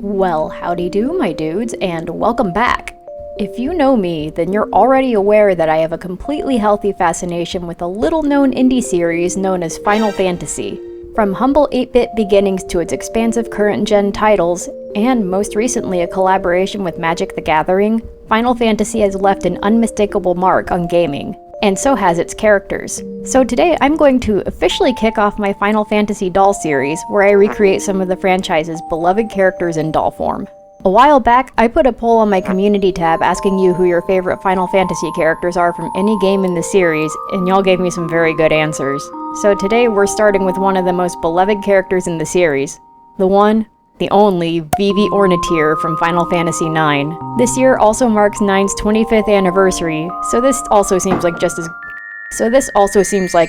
Well, howdy do, my dudes, and welcome back. If you know me, then you're already aware that I have a completely healthy fascination with a little-known indie series known as Final Fantasy. From humble 8-bit beginnings to its expansive current-gen titles, and most recently a collaboration with Magic the Gathering, Final Fantasy has left an unmistakable mark on gaming, and so has its characters. So today I'm going to officially kick off my Final Fantasy doll series, where I recreate some of the franchise's beloved characters in doll form. A while back, I put a poll on my community tab asking you who your favorite Final Fantasy characters are from any game in the series, and y'all gave me some very good answers. So today we're starting with one of the most beloved characters in the series, the one, the only, Vivi Ornithir from Final Fantasy IX. This year also marks IX's 25th anniversary, so this also seems like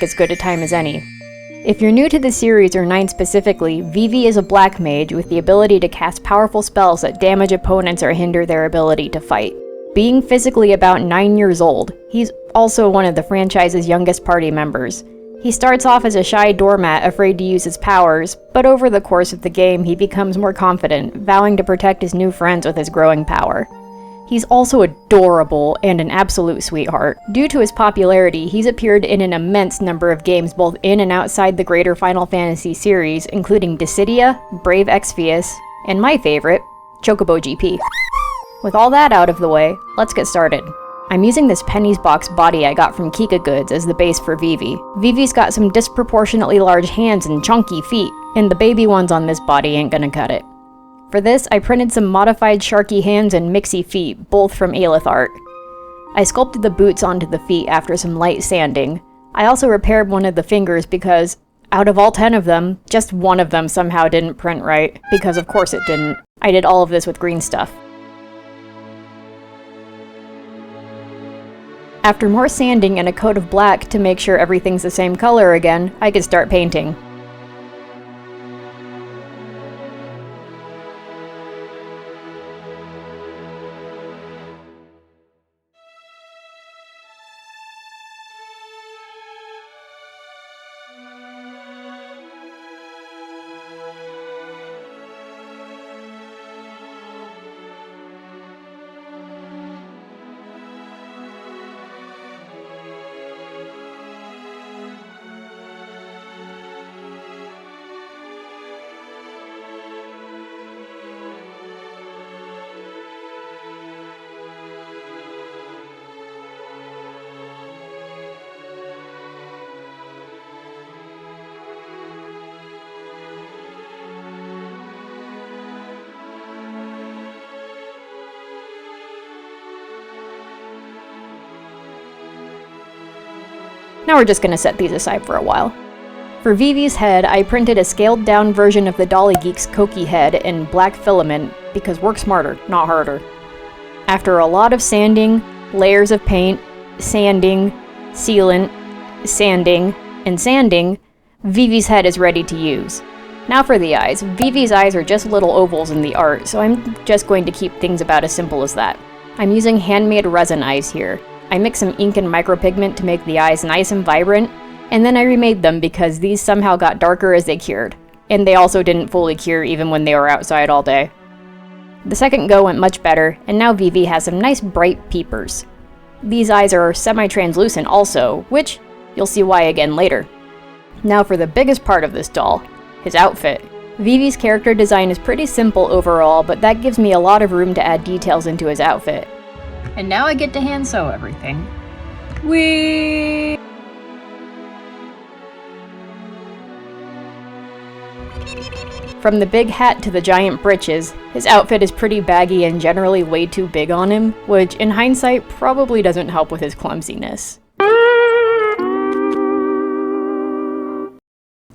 as good a time as any. If you're new to the series or IX specifically, Vivi is a black mage with the ability to cast powerful spells that damage opponents or hinder their ability to fight. Being physically about 9 years old, he's also one of the franchise's youngest party members. He starts off as a shy doormat afraid to use his powers, but over the course of the game he becomes more confident, vowing to protect his new friends with his growing power. He's also adorable and an absolute sweetheart. Due to his popularity, he's appeared in an immense number of games both in and outside the greater Final Fantasy series, including Dissidia, Brave Exvius, and my favorite, Chocobo GP. With all that out of the way, let's get started. I'm using this Penny's Box body I got from Kika Goods as the base for Vivi. Vivi's got some disproportionately large hands and chunky feet, and the baby ones on this body ain't gonna cut it. For this, I printed some modified sharky hands and mixy feet, both from Aelith art. I sculpted the boots onto the feet after some light sanding. I also repaired one of the fingers because, out of all 10 of them, just one of them somehow didn't print right, because of course it didn't. I did all of this with green stuff. After more sanding and a coat of black to make sure everything's the same color again, I could start painting. Now we're just gonna set these aside for a while. For Vivi's head, I printed a scaled down version of the Dolly Geek's Koki head in black filament, because work smarter, not harder. After a lot of sanding, layers of paint, sanding, sealant, sanding, and sanding, Vivi's head is ready to use. Now for the eyes. Vivi's eyes are just little ovals in the art, so I'm just going to keep things about as simple as that. I'm using handmade resin eyes here. I mixed some ink and micropigment to make the eyes nice and vibrant, and then I remade them because these somehow got darker as they cured. And they also didn't fully cure even when they were outside all day. The second go went much better, and now Vivi has some nice bright peepers. These eyes are semi-translucent also, which you'll see why again later. Now for the biggest part of this doll, his outfit. Vivi's character design is pretty simple overall, but that gives me a lot of room to add details into his outfit. And now I get to hand sew everything. Whee! From the big hat to the giant breeches, his outfit is pretty baggy and generally way too big on him, which in hindsight probably doesn't help with his clumsiness.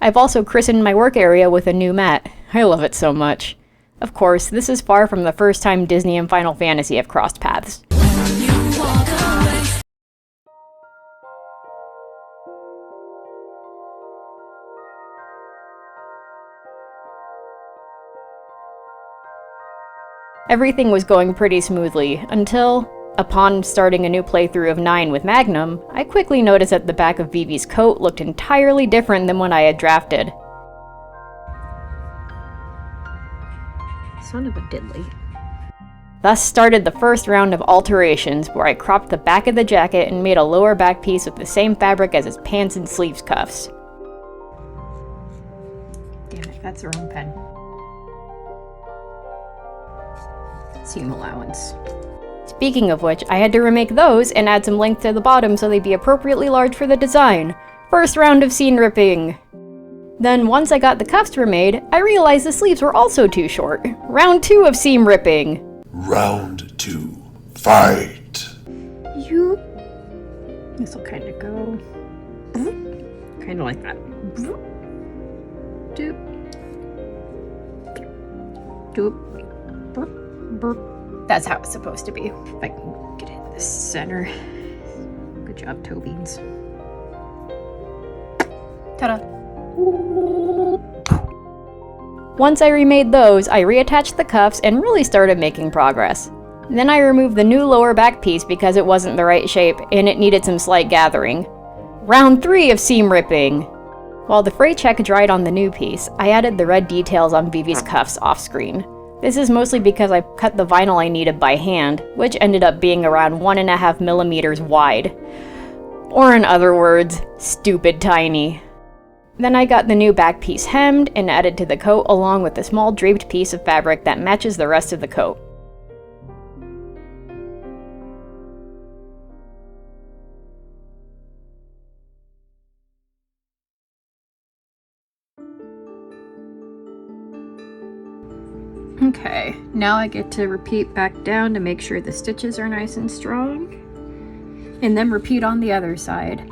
I've also christened my work area with a new mat. I love it so much. Of course, this is far from the first time Disney and Final Fantasy have crossed paths. Everything was going pretty smoothly, until, upon starting a new playthrough of 9 with Magnum, I quickly noticed that the back of Vivi's coat looked entirely different than what I had drafted. Son of a diddly. Thus started the first round of alterations, where I cropped the back of the jacket and made a lower back piece with the same fabric as his pants and sleeves cuffs. Damn it, that's the wrong pen. Seam allowance. Speaking of which, I had to remake those and add some length to the bottom so they'd be appropriately large for the design. First round of seam ripping. Then, once I got the cuffs remade, I realized the sleeves were also too short. Round 2 of seam ripping. Round 2. Fight! You... This'll kinda go... Kinda like that. Doop. Doop. Burp. Burp. That's how it's supposed to be. If I can get it in the center. Good job, toe beans. Ta-da! Once I remade those, I reattached the cuffs and really started making progress. Then I removed the new lower back piece because it wasn't the right shape and it needed some slight gathering. Round 3 of seam ripping! While the fray check dried on the new piece, I added the red details on Vivi's cuffs off screen. This is mostly because I cut the vinyl I needed by hand, which ended up being around 1.5 millimeters wide. Or in other words, stupid tiny. Then I got the new back piece hemmed and added to the coat along with a small draped piece of fabric that matches the rest of the coat. Okay, now I get to repeat back down to make sure the stitches are nice and strong, and then repeat on the other side.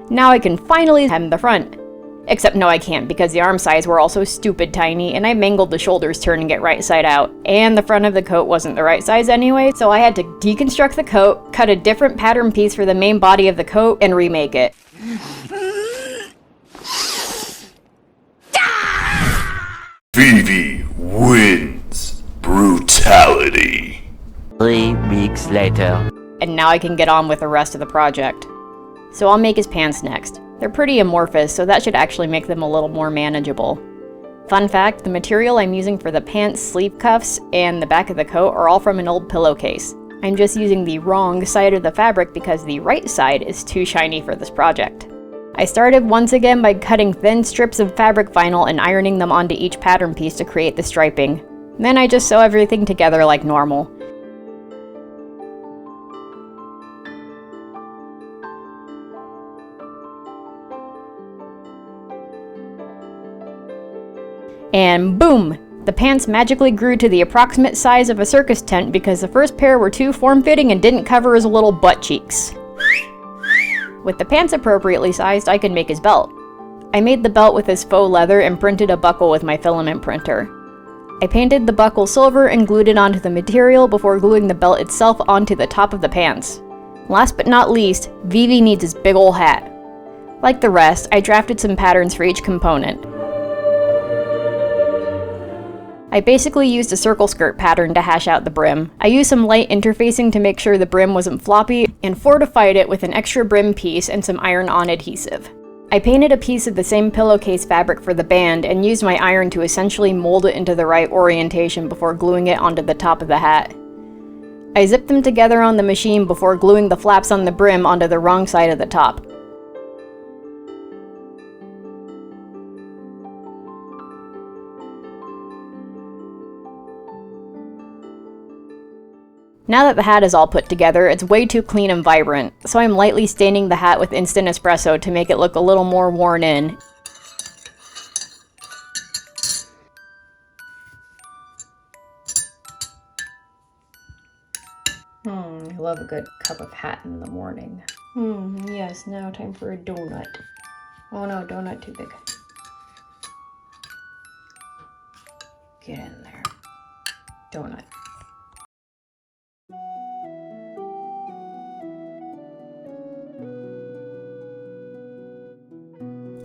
Now I can finally hem the front. Except no I can't, because the arm size were also stupid tiny and I mangled the shoulders turning it right side out, and the front of the coat wasn't the right size anyway, so I had to deconstruct the coat, cut a different pattern piece for the main body of the coat, and remake it. Vivi wins brutality. 3 weeks later. And now I can get on with the rest of the project. So I'll make his pants next. They're pretty amorphous, so that should actually make them a little more manageable. Fun fact, the material I'm using for the pants, sleeve cuffs, and the back of the coat are all from an old pillowcase. I'm just using the wrong side of the fabric because the right side is too shiny for this project. I started once again by cutting thin strips of fabric vinyl and ironing them onto each pattern piece to create the striping. Then I just sew everything together like normal. And boom! The pants magically grew to the approximate size of a circus tent because the first pair were too form-fitting and didn't cover his little butt cheeks. With the pants appropriately sized, I could make his belt. I made the belt with his faux leather and printed a buckle with my filament printer. I painted the buckle silver and glued it onto the material before gluing the belt itself onto the top of the pants. Last but not least, Vivi needs his big ol' hat. Like the rest, I drafted some patterns for each component. I basically used a circle skirt pattern to hash out the brim. I used some light interfacing to make sure the brim wasn't floppy, and fortified it with an extra brim piece and some iron-on adhesive. I painted a piece of the same pillowcase fabric for the band and used my iron to essentially mold it into the right orientation before gluing it onto the top of the hat. I zipped them together on the machine before gluing the flaps on the brim onto the wrong side of the top. Now that the hat is all put together, it's way too clean and vibrant, so I'm lightly staining the hat with instant espresso to make it look a little more worn in. I love a good cup of hat in the morning. Yes, now time for a donut. Oh no, donut too big. Get in there. Donut.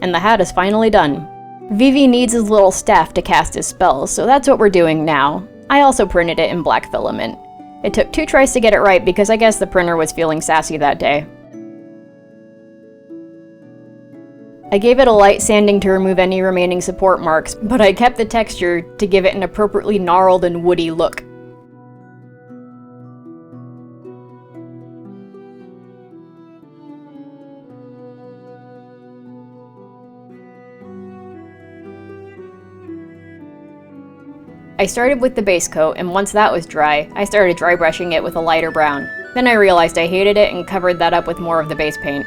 And the hat is finally done. Vivi needs his little staff to cast his spells, so that's what we're doing now. I also printed it in black filament. It took 2 tries to get it right because I guess the printer was feeling sassy that day. I gave it a light sanding to remove any remaining support marks, but I kept the texture to give it an appropriately gnarled and woody look. I started with the base coat, and once that was dry, I started dry brushing it with a lighter brown. Then I realized I hated it and covered that up with more of the base paint.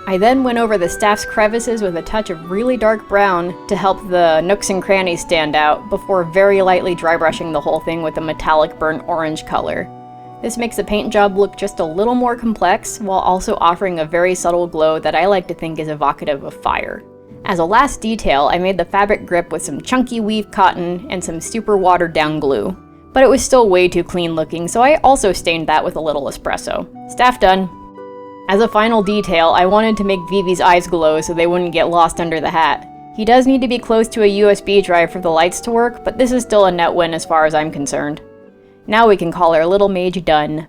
I then went over the staff's crevices with a touch of really dark brown to help the nooks and crannies stand out, before very lightly dry brushing the whole thing with a metallic burnt orange color. This makes the paint job look just a little more complex, while also offering a very subtle glow that I like to think is evocative of fire. As a last detail, I made the fabric grip with some chunky weave cotton and some super watered down glue. But it was still way too clean looking, so I also stained that with a little espresso. Staff done. As a final detail, I wanted to make Vivi's eyes glow so they wouldn't get lost under the hat. He does need to be close to a USB drive for the lights to work, but this is still a net win as far as I'm concerned. Now we can call our little mage done.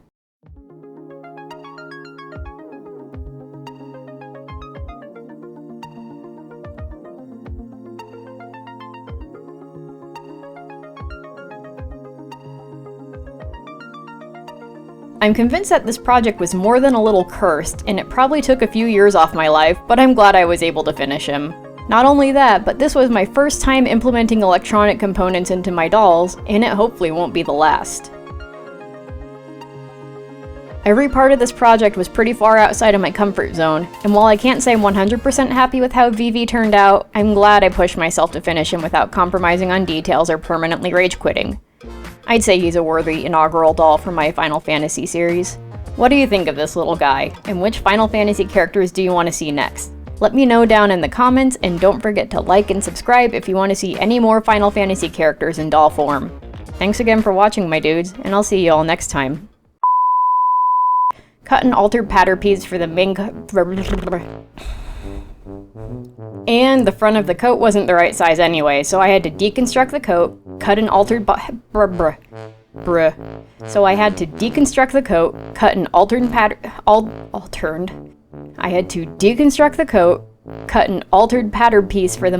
I'm convinced that this project was more than a little cursed, and it probably took a few years off my life, but I'm glad I was able to finish him. Not only that, but this was my first time implementing electronic components into my dolls, and it hopefully won't be the last. Every part of this project was pretty far outside of my comfort zone, and while I can't say I'm 100% happy with how Vivi turned out, I'm glad I pushed myself to finish him without compromising on details or permanently rage quitting. I'd say he's a worthy inaugural doll for my Final Fantasy series. What do you think of this little guy, and which Final Fantasy characters do you want to see next? Let me know down in the comments, and don't forget to like and subscribe if you want to see any more Final Fantasy characters in doll form. Thanks again for watching, my dudes, and I'll see you all next time. Cut and altered pattern piece for the main and the front of the coat wasn't the right size anyway, so I had to deconstruct the coat, cut and altered So I had to deconstruct the coat, cut an altered I had to deconstruct the coat, cut an altered pattern piece for the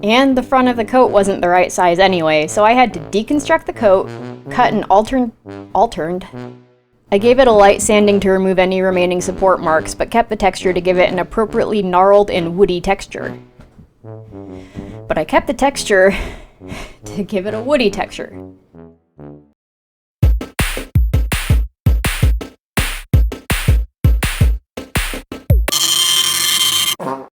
and the front of the coat wasn't the right size anyway, so I had to deconstruct the coat, cut and altered. I gave it a light sanding to remove any remaining support marks, but kept the texture to give it an appropriately gnarled and woody texture. But I kept the texture to give it a woody texture.